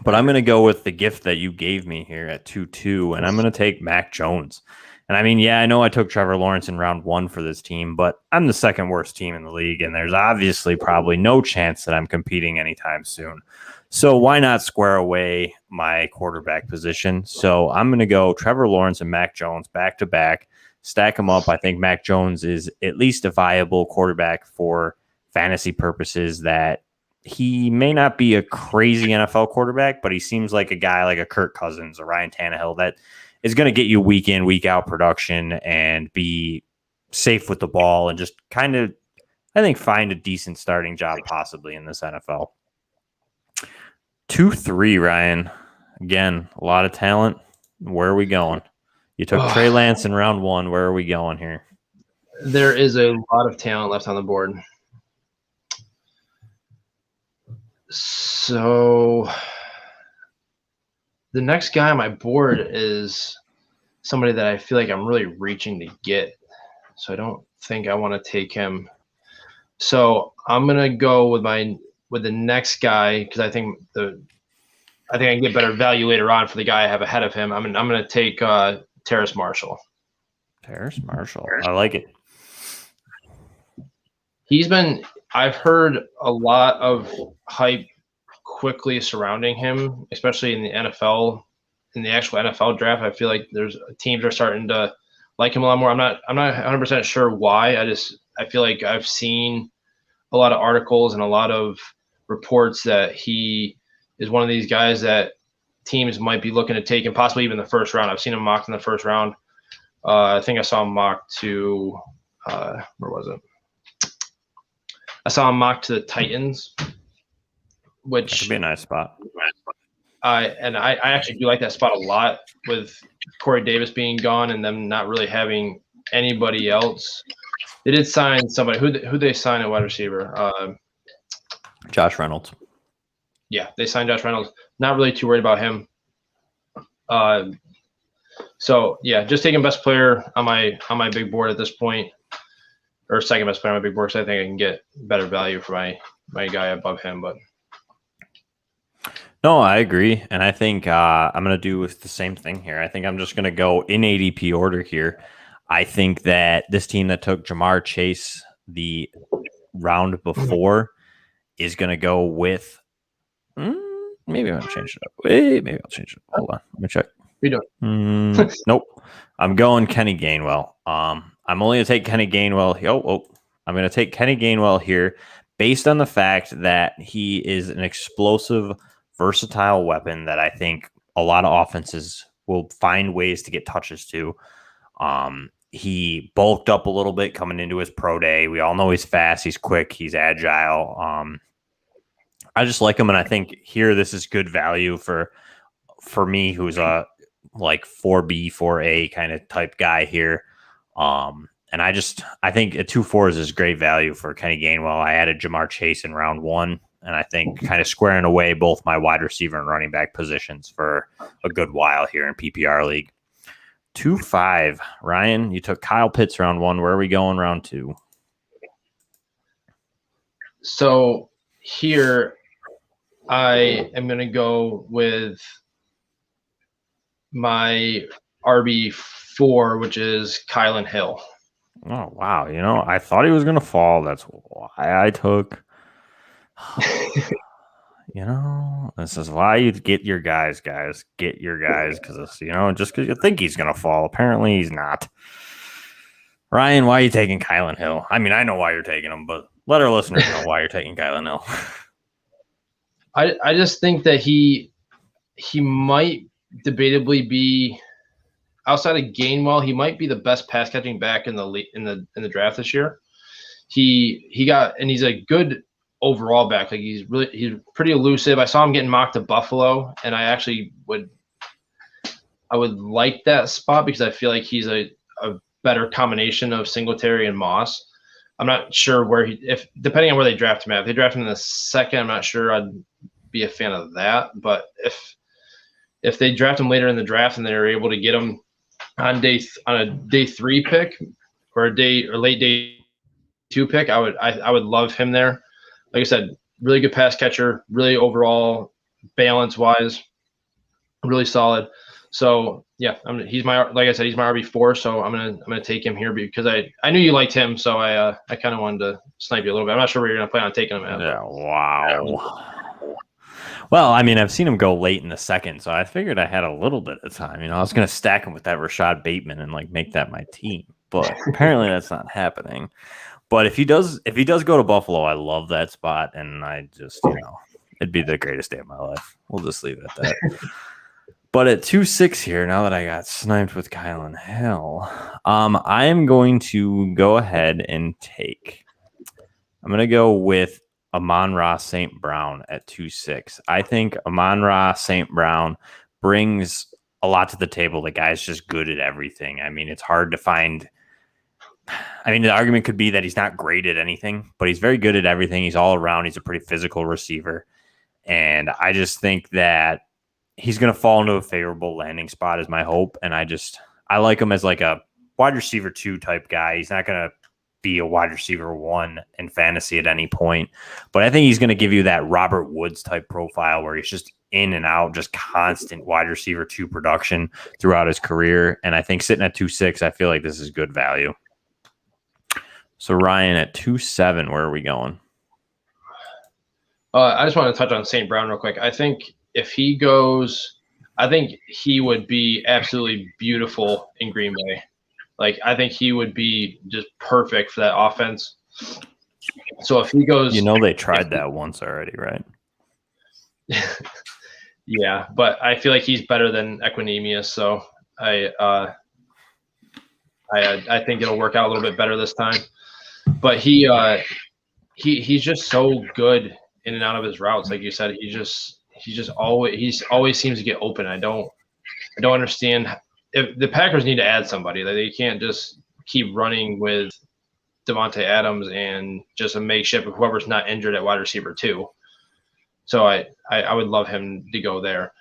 Speaker 1: But I'm going to go with the gift that you gave me here at 2-2, and I'm going to take Mac Jones. And I mean, yeah, I know I took Trevor Lawrence in round 1 for this team, but I'm the second worst team in the league, and there's obviously probably no chance that I'm competing anytime soon. So why not square away my quarterback position? So I'm going to go Trevor Lawrence and Mac Jones back-to-back, stack them up. I think Mac Jones is at least a viable quarterback for fantasy purposes, that he may not be a crazy NFL quarterback, but he seems like a guy like a Kirk Cousins or Ryan Tannehill that is going to get you week in, week out production and be safe with the ball and just kind of, I think, find a decent starting job possibly in this NFL. 2-3, Ryan. Again, a lot of talent. Where are we going? You took Trey Lance in round 1. Where are we going here?
Speaker 2: There is a lot of talent left on the board. So the next guy on my board is somebody that I feel like I'm really reaching to get. So I don't think I want to take him. So I'm gonna go with the next guy because I think I can get better value later on for the guy I have ahead of him. I'm gonna take Terrace Marshall.
Speaker 1: Terrace Marshall. I like it.
Speaker 2: I've heard a lot of hype quickly surrounding him, especially in the NFL, in the actual NFL draft. I feel like there's teams are starting to like him a lot more. I'm not 100% sure why. I feel like I've seen a lot of articles and a lot of reports that he is one of these guys that teams might be looking to take him, possibly even the first round. I've seen him mocked in the first round. I think I saw him mocked to where was it? I saw him mocked to the Titans, which
Speaker 1: that could be a nice spot.
Speaker 2: I actually do like that spot a lot with Corey Davis being gone and them not really having anybody else. They did sign somebody. Who they sign at wide receiver?
Speaker 1: Josh Reynolds.
Speaker 2: Yeah, they signed Josh Reynolds. Not really too worried about him. So yeah, just taking best player on my big board at this point, or second best player on my big board, because I think I can get better value for my guy above him. But
Speaker 1: no, I agree, and I think I'm going to do the same thing here. I think I'm just going to go in ADP order here. I think that this team that took Jamar Chase the round before is going to go with. Maybe I'm going to change it up. Maybe I'll change it. Hold on, let me check.
Speaker 2: You doing?
Speaker 1: Nope. I'm going Kenny Gainwell. I'm only going to take Kenny Gainwell. I'm going to take Kenny Gainwell here based on the fact that he is an explosive, versatile weapon that I think a lot of offenses will find ways to get touches to. He bulked up a little bit coming into his pro day. We all know he's fast, he's quick, he's agile. I just like him, and I think here this is good value for me, who's a like 4B, 4A kind of type guy here. And I think a 2-4 is great value for Kenny Gainwell. I added Jamar Chase in round 1, and I think kind of squaring away both my wide receiver and running back positions for a good while here in PPR league. 2-5. Ryan, you took Kyle Pitts round 1. Where are we going round 2?
Speaker 2: So here I am going to go with my RB4, which is Kylan Hill.
Speaker 1: Oh wow, I thought he was gonna fall. That's why I took. This is why you get your guys. Get your guys, because just because you think he's gonna fall, apparently he's not. Ryan, why are you taking Kylan Hill? I mean, I know why you're taking him, but let our listeners know why you're taking Kylan Hill.
Speaker 2: I just think that he might debatably be, outside of Gainwell, he might be the best pass catching back in the draft this year. He's a good overall back. Like he's pretty elusive. I saw him getting mocked to Buffalo, and I would like that spot because I feel like he's a better combination of Singletary and Moss. I'm not sure depending on where they draft him at. If they draft him in the second, I'm not sure I'd be a fan of that. But if they draft him later in the draft and they're able to get him on a day 3 pick or late day 2 pick, I would love him there. Like I said, really good pass catcher, really overall balance wise, really solid. So yeah, he's my RB4. So I'm gonna take him here because I knew you liked him, so I kind of wanted to snipe you a little bit. I'm not sure where you're gonna plan on taking him at.
Speaker 1: Yeah, wow. Well, I mean, I've seen him go late in the second, so I figured I had a little bit of time. I was gonna stack him with that Rashad Bateman and make that my team, but apparently that's not happening. But if he does go to Buffalo, I love that spot, and I just it'd be the greatest day of my life. We'll just leave it at that. But at 2-6 here, now that I got sniped with Kylan Hill, I am going to go ahead and I'm going to go with Amon-Ra St. Brown at 2-6. I think Amon-Ra St. Brown brings a lot to the table. The guy's just good at everything. I mean, it's hard to find. I mean, the argument could be that he's not great at anything, but he's very good at everything. He's all around. He's a pretty physical receiver. And I just think that he's going to fall into a favorable landing spot is my hope. And I like him as like a wide receiver 2 type guy. He's not going to be a wide receiver 1 in fantasy at any point, but I think he's going to give you that Robert Woods type profile where he's just in and out, just constant wide receiver 2 production throughout his career. And I think sitting at 2-6, I feel like this is good value. So Ryan at 2-7, where are we going?
Speaker 2: I just want to touch on St. Brown real quick. I think if he goes, I think he would be absolutely beautiful in Green Bay. Like, I think he would be just perfect for that offense. So if he goes,
Speaker 1: they tried that once already, right?
Speaker 2: Yeah, but I feel like he's better than Equanimeous, so I think it'll work out a little bit better this time. But he's just so good in and out of his routes. Like you said, he always seems to get open. I don't understand if the Packers need to add somebody. They can't just keep running with Devontae Adams and just a makeshift of whoever's not injured at wide receiver 2. So I would love him to go there.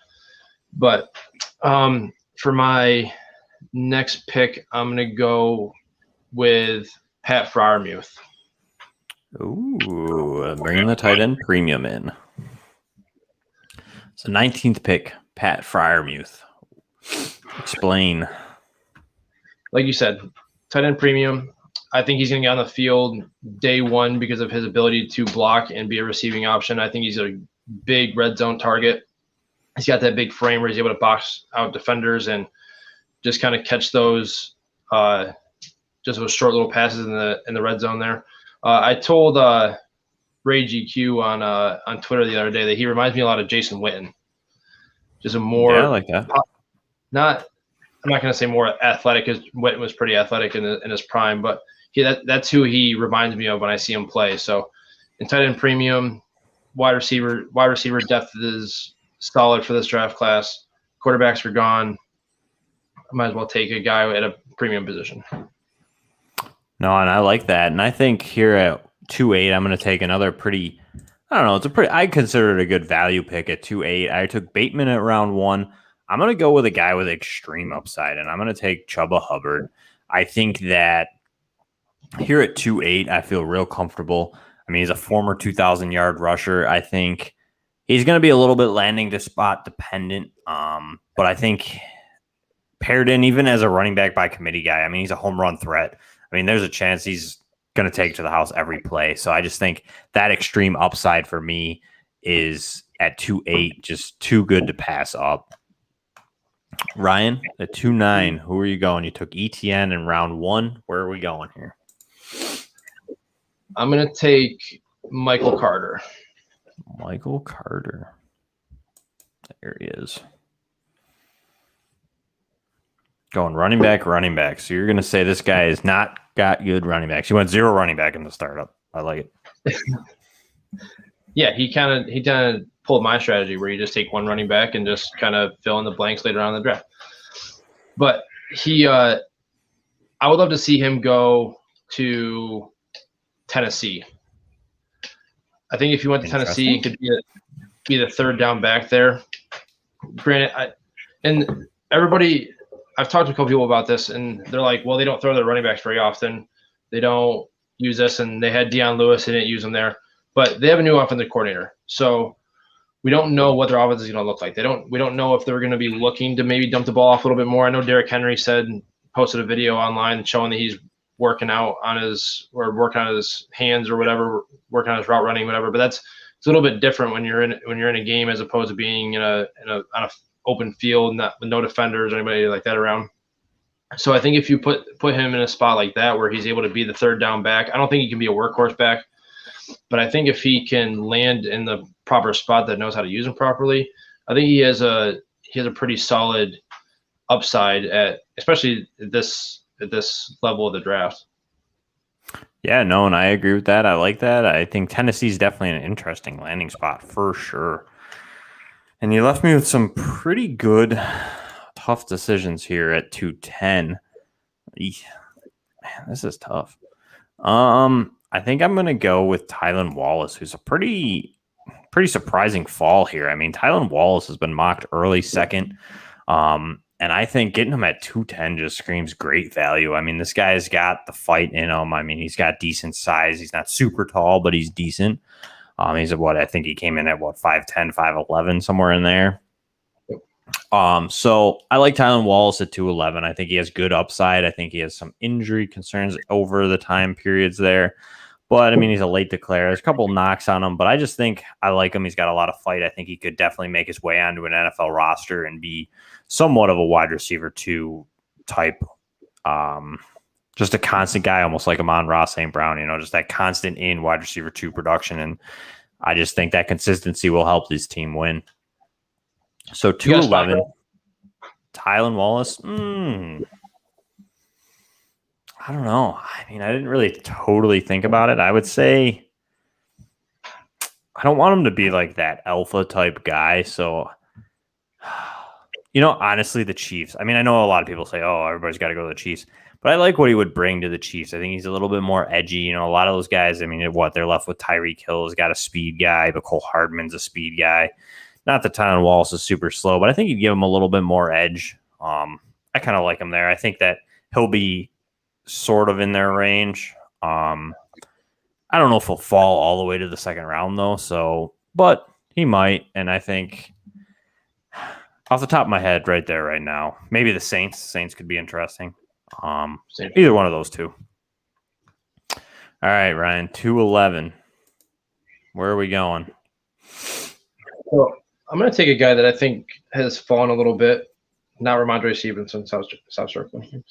Speaker 2: But for my next pick, I'm going to go with Pat Freiermuth.
Speaker 1: Ooh, bringing the tight end premium in. So 19th pick, Pat Freiermuth. Explain.
Speaker 2: Like you said, tight end premium. I think he's going to get on the field day 1 because of his ability to block and be a receiving option. I think he's a big red zone target. He's got that big frame where he's able to box out defenders and just kind of catch those those short little passes in the red zone there. I told Ray GQ on Twitter the other day that he reminds me a lot of Jason Witten. Just a more,
Speaker 1: I like that.
Speaker 2: I'm not going to say more athletic, because Witten was pretty athletic in his prime, but that's who he reminds me of when I see him play. So in tight end premium, wide receiver depth is solid for this draft class. Quarterbacks are gone. I might as well take a guy at a premium position.
Speaker 1: No, and I like that. And I think here at 2-8, I'm going to take another pretty, I consider it a good value pick at 2-8. I took Bateman at round 1. I'm going to go with a guy with extreme upside, and I'm going to take Chuba Hubbard. I think that here at 2-8, I feel real comfortable. I mean, he's a former 2,000-yard rusher. I think he's going to be a little bit landing to spot dependent, but I think paired in even as a running back by committee guy, I mean, he's a home run threat. I mean, there's a chance he's going to take it to the house every play. So I just think that extreme upside for me is at 2.8, just too good to pass up. Ryan, at 2.9, who are you going? You took ETN in round 1. Where are we going here?
Speaker 2: I'm going to take Michael Carter.
Speaker 1: Michael Carter. There he is. Going running back. So you're going to say this guy has not got good running backs. He went 0 running back in the startup. I like it.
Speaker 2: Yeah, he kind of pulled my strategy where you just take one running back and just kind of fill in the blanks later on in the draft. But I would love to see him go to Tennessee. I think if you went to Tennessee, he could be the third down back there. Granted, and everybody, I've talked to a couple people about this, and they're like, well, they don't throw their running backs very often. They don't use this, and they had Deion Lewis. They didn't use him there. But they have a new offensive coordinator. So we don't know what their offense is going to look like. We don't know if they're going to be looking to maybe dump the ball off a little bit more. I know Derrick Henry posted a video online showing that he's working on his hands or whatever, working on his route running, whatever. But it's a little bit different when you're in a game as opposed to being on a open field, with no defenders or anybody like that around. So I think if you put him in a spot like that where he's able to be the third down back, I don't think he can be a workhorse back, but I think if he can land in the proper spot that knows how to use him properly, I think he has a pretty solid upside especially at this level of the draft.
Speaker 1: Yeah, no, and I agree with that. I like that. I think Tennessee's definitely an interesting landing spot for sure. And you left me with some pretty good, tough decisions here at 210. Man, this is tough. I think I'm going to go with Tylan Wallace, who's a pretty surprising fall here. I mean, Tylan Wallace has been mocked early second. And I think getting him at 210 just screams great value. I mean, this guy's got the fight in him. I mean, he's got decent size. He's not super tall, but he's decent. He's at I think he came in at 5'10", 5'11", somewhere in there. So I like Tylan Wallace at 211. I think he has good upside. I think he has some injury concerns over the time periods there. But, I mean, he's a late declare. There's a couple knocks on him, but I just think I like him. He's got a lot of fight. I think he could definitely make his way onto an NFL roster and be somewhat of a wide receiver 2 type. Just a constant guy, almost like Amon-Ra St. Brown, just that constant in wide receiver 2 production. And I just think that consistency will help this team win. So 211, Tylan Wallace. I don't know. I mean, I didn't really totally think about it. I would say I don't want him to be like that alpha type guy. So, honestly, the Chiefs. I mean, I know a lot of people say, oh, everybody's got to go to the Chiefs. But I like what he would bring to the Chiefs. I think he's a little bit more edgy. A lot of those guys, I mean, they're left with Tyreek Hill has got a speed guy, but Cole Hardman's a speed guy. Not that Tylan Wallace is super slow, but I think you'd give him a little bit more edge. I kind of like him there. I think that he'll be sort of in their range. I don't know if he'll fall all the way to the second round, though. But he might. And I think off the top of my head right there, right now, maybe the Saints. Saints could be interesting. Either one of those two. All right, Ryan, 211. Where are we going?
Speaker 2: Well, I'm going to take a guy that I think has fallen a little bit. Not Ramondre Stevenson. South Circling.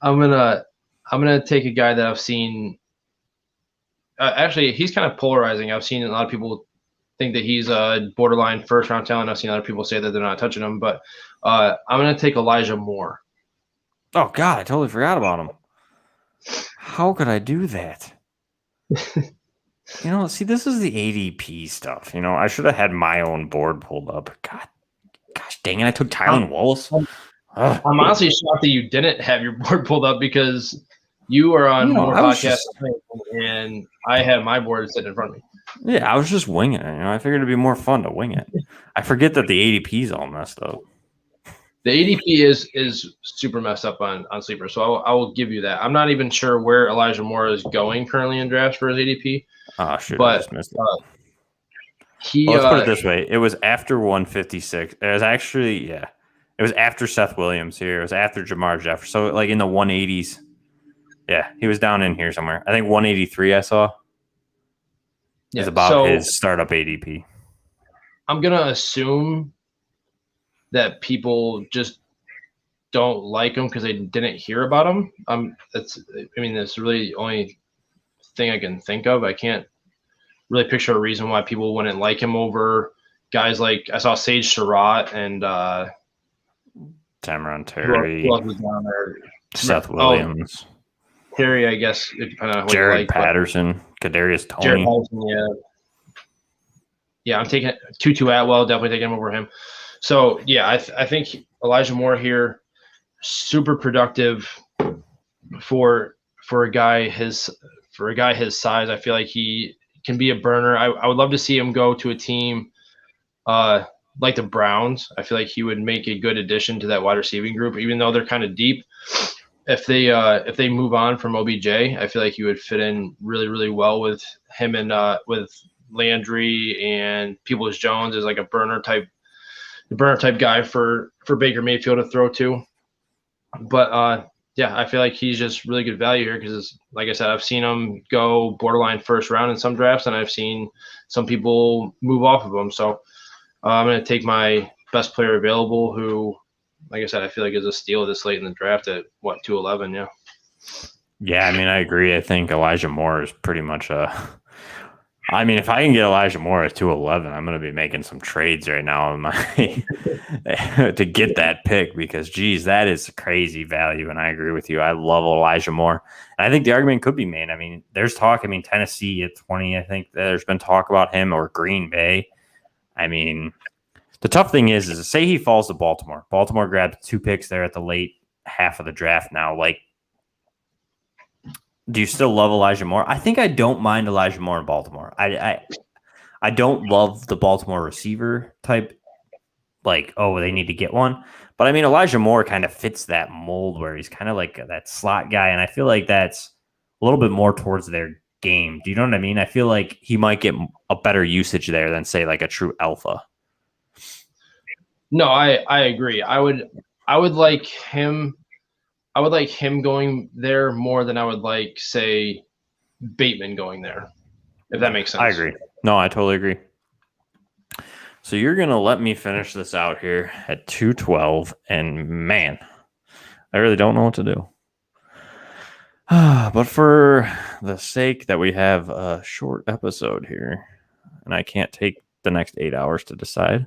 Speaker 2: I'm gonna take a guy that I've seen. Actually, he's kind of polarizing. I've seen a lot of people think that he's a borderline first round talent. I've seen other people say that they're not touching him, but I'm gonna take Elijah Moore.
Speaker 1: Oh God, I totally forgot about him. How could I do that? See, this is the ADP stuff. I should have had my own board pulled up. Gosh dang it, I took Tylan Wallace.
Speaker 2: I'm honestly shocked that you didn't have your board pulled up because you are on more podcasts and I have my board sitting in front of me.
Speaker 1: Yeah, I was just winging it. I figured it'd be more fun to wing it. I forget that the ADP is all messed up.
Speaker 2: The ADP is super messed up on Sleeper, so I will give you that. I'm not even sure where Elijah Moore is going currently in drafts for his ADP.
Speaker 1: Oh, shoot,
Speaker 2: but
Speaker 1: I just missed it. Let's put it this way. It was after 156. It was actually, It was after Seth Williams here. It was after Jamar Jefferson. So like in the 180s. Yeah, he was down in here somewhere. I think 183 I saw is about
Speaker 2: So
Speaker 1: his startup ADP.
Speaker 2: I'm gonna assume that people just don't like him because they didn't hear about him. That's really the only thing I can think of. I can't really picture a reason why people wouldn't like him over guys like I saw Sage Surratt and
Speaker 1: Tamron Terry,
Speaker 2: who else was down there?
Speaker 1: Seth Williams,
Speaker 2: Terry, I guess, depending on what
Speaker 1: Jared
Speaker 2: you like.
Speaker 1: Patterson, Kadarius Toney.
Speaker 2: Jared Patterson, yeah. I'm taking Tutu Atwell, definitely taking him over him. So yeah, I think Elijah Moore here, super productive for a guy his size. I feel like he can be a burner. I would love to see him go to a team like the Browns. I feel like he would make a good addition to that wide receiving group, even though they're kind of deep. If they move on from OBJ, I feel like he would fit in really, really well with him and with Landry and Peoples-Jones as like a burner type guy for Baker Mayfield to throw to. But yeah, I feel like he's just really good value here because, like I said, I've seen him go borderline first round in some drafts, and I've seen some people move off of him. So I'm going to take my best player available, who, like I said, I feel like is a steal this late in the draft at 211. Yeah.
Speaker 1: Yeah, I mean, I agree. I think Elijah Moore is pretty much I mean, if I can get Elijah Moore at 211, I'm going to be making some trades right now in my to get that pick because, geez, that is crazy value. And I agree with you. I love Elijah Moore. And I think the argument could be made. I mean, there's talk. I mean, Tennessee at 20, I think there's been talk about him, or Green Bay. I mean, the tough thing is say he falls to Baltimore. Baltimore grabbed 2 picks there at the late half of the draft now. Like, do you still love Elijah Moore? I think I don't mind Elijah Moore in Baltimore. I don't love the Baltimore receiver type, like, oh, they need to get one. But I mean, Elijah Moore kind of fits that mold where he's kind of like that slot guy. And I feel like that's a little bit more towards their game. Do you know what I mean? I feel like he might get a better usage there than, say, like a true alpha.
Speaker 2: No, I agree. I would like him. I would like him going there more than I would like, say, Bateman going there, if that makes sense.
Speaker 1: I agree. No, I totally agree. So you're going to let me finish this out here at 212, and man, I really don't know what to do. But for the sake that we have a short episode here, and I can't take the next 8 hours to decide,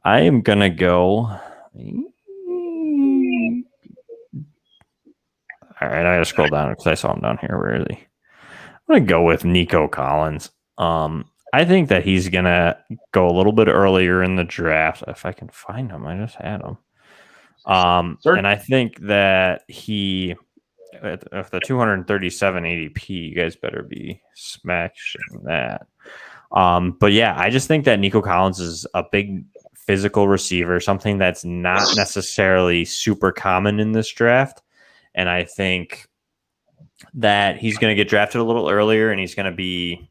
Speaker 1: I am going to go... All right, I got to scroll down because I saw him down here. Where is he? I'm going to go with Nico Collins. I think that he's going to go a little bit earlier in the draft. If I can find him, I just had him. And I think that he, if the 237 ADP, you guys better be smashing that. But yeah, I just think that Nico Collins is a big physical receiver, something that's not necessarily super common in this draft. And I think that he's going to get drafted a little earlier, and he's going to be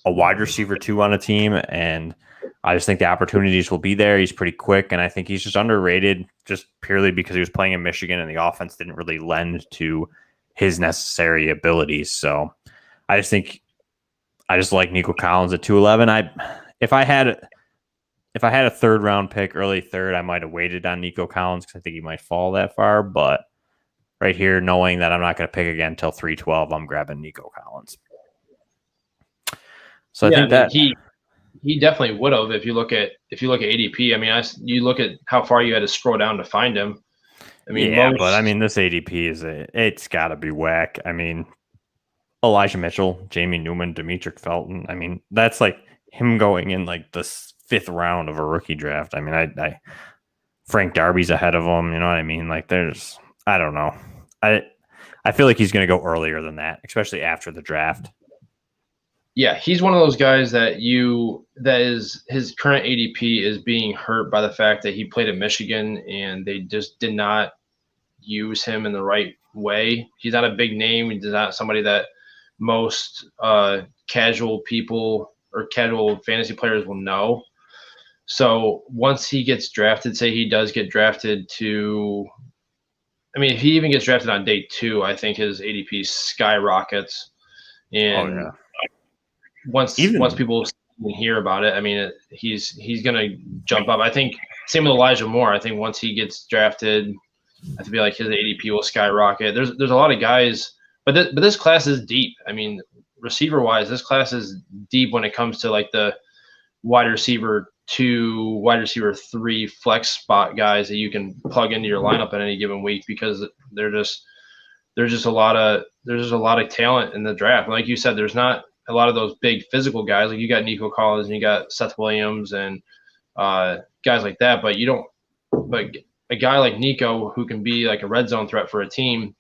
Speaker 1: a wide receiver 2 on a team. And I just think the opportunities will be there. He's pretty quick, and I think he's just underrated just purely because he was playing in Michigan and the offense didn't really lend to his necessary abilities. So I just like Nico Collins at 211. If I had a third round pick, early third, I might have waited on Nico Collins because I think he might fall that far. But right here, knowing that I'm not going to pick again until 312, I'm grabbing Nico Collins. So I think that
Speaker 2: he definitely would have if you look at ADP. I mean, you look at how far you had to scroll down to find him. I mean,
Speaker 1: but I mean, this ADP it's got to be whack. I mean, Elijah Mitchell, Jamie Newman, Demetric Felton. I mean, that's like him going in like the 5th round of a rookie draft. I mean, Frank Darby's ahead of him. You know what I mean? Like, I don't know. I feel like he's going to go earlier than that, especially after the draft.
Speaker 2: Yeah, he's one of those guys that his current ADP is being hurt by the fact that he played at Michigan and they just did not use him in the right way. He's not a big name. He's not somebody that most casual people or casual fantasy players will know. So once he gets drafted, say he does get drafted to, I mean, if he even gets drafted on day 2, I think his ADP skyrockets.
Speaker 1: Oh
Speaker 2: And
Speaker 1: yeah.
Speaker 2: once people hear about it, I mean, he's gonna jump up. I think same with Elijah Moore. I think once he gets drafted, I feel like his ADP will skyrocket. There's a lot of guys, but this class is deep. I mean, receiver wise, this class is deep when it comes to like the wide receiver 2, wide receiver 3 flex spot guys that you can plug into your lineup at any given week, because there's just a lot of talent in the draft. Like you said, there's not a lot of those big physical guys. Like you got Nico Collins and you got Seth Williams and guys like that, but you don't. But a guy like Nico, who can be like a red zone threat for a team,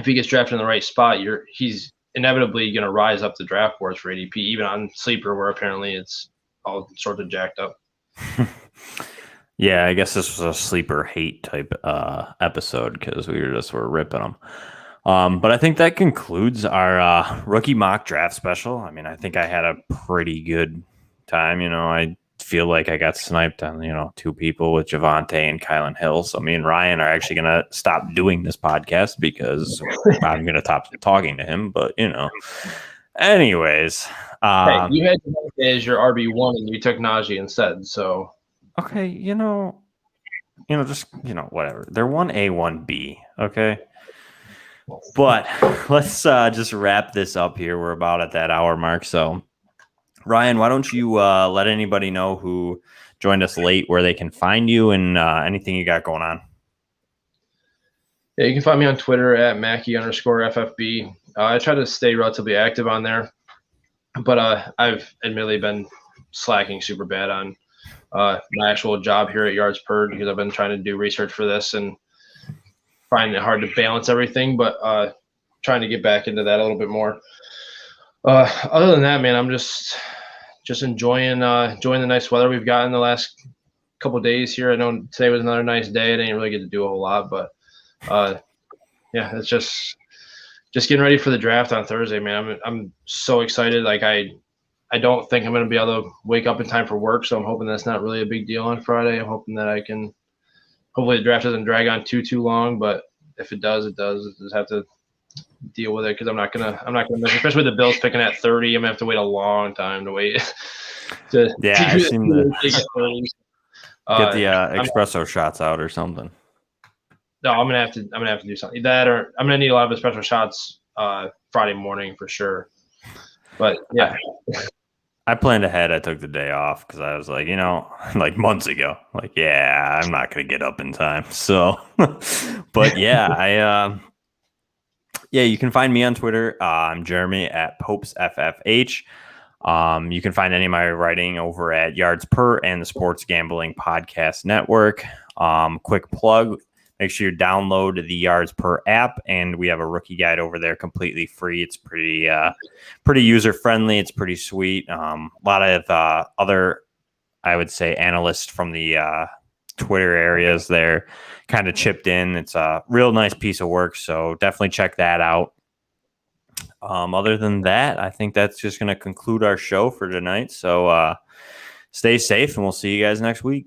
Speaker 2: if he gets drafted in the right spot, he's inevitably going to rise up the draft boards for ADP, even on Sleeper, where apparently it's all sorts of jacked up.
Speaker 1: Yeah, I guess this was a sleeper hate type episode because we were ripping them. But I think that concludes our rookie mock draft special. I mean, I think I had a pretty good time. I feel like I got sniped on, 2 people with Javonte and Kylan Hill. So me and Ryan are actually going to stop doing this podcast because I'm going to stop talking to him. But, anyways.
Speaker 2: Hey, you had Javonte as your RB1 and you took Najee instead. So.
Speaker 1: Okay, just, whatever. They're 1A, 1B. Okay. But let's just wrap this up here. We're about at that hour mark. So, Ryan, why don't you let anybody know who joined us late where they can find you and anything you got going on?
Speaker 2: Yeah, you can find me on Twitter at Mackey_FFB. I try to stay relatively active on there, but I've admittedly been slacking super bad on my actual job here at Yards Per, because I've been trying to do research for this and finding it hard to balance everything, but trying to get back into that a little bit more. Other than that, man, I'm just enjoying the nice weather we've gotten the last couple of days here. I know today was another nice day. I didn't really get to do a whole lot, but yeah, it's just getting ready for the draft on Thursday, man. I'm so excited. Like I don't think I'm going to be able to wake up in time for work, so I'm hoping that's not really a big deal on Friday. I'm hoping that I can. Hopefully the draft doesn't drag on too long, but if it does, it does. Just have to deal with it, because I'm not gonna miss, especially with the Bills picking at 30. I'm gonna have to wait a long time to wait.
Speaker 1: I've seen get the espresso shots out or something.
Speaker 2: No, I'm gonna have to do something that, or I'm gonna need a lot of espresso shots Friday morning for sure. But yeah.
Speaker 1: I planned ahead. I took the day off because I was like, like months ago, like, yeah, I'm not going to get up in time. So, but yeah, you can find me on Twitter. I'm Jeremy at PopesFFH. You can find any of my writing over at Yards Per and the Sports Gambling Podcast Network. Quick plug. Make sure you download the Yards Per app, and we have a rookie guide over there completely free. It's pretty user-friendly. It's pretty sweet. A lot of other, I would say, analysts from the Twitter areas there kind of chipped in. It's a real nice piece of work, so definitely check that out. Other than that, I think that's just going to conclude our show for tonight. So stay safe, and we'll see you guys next week.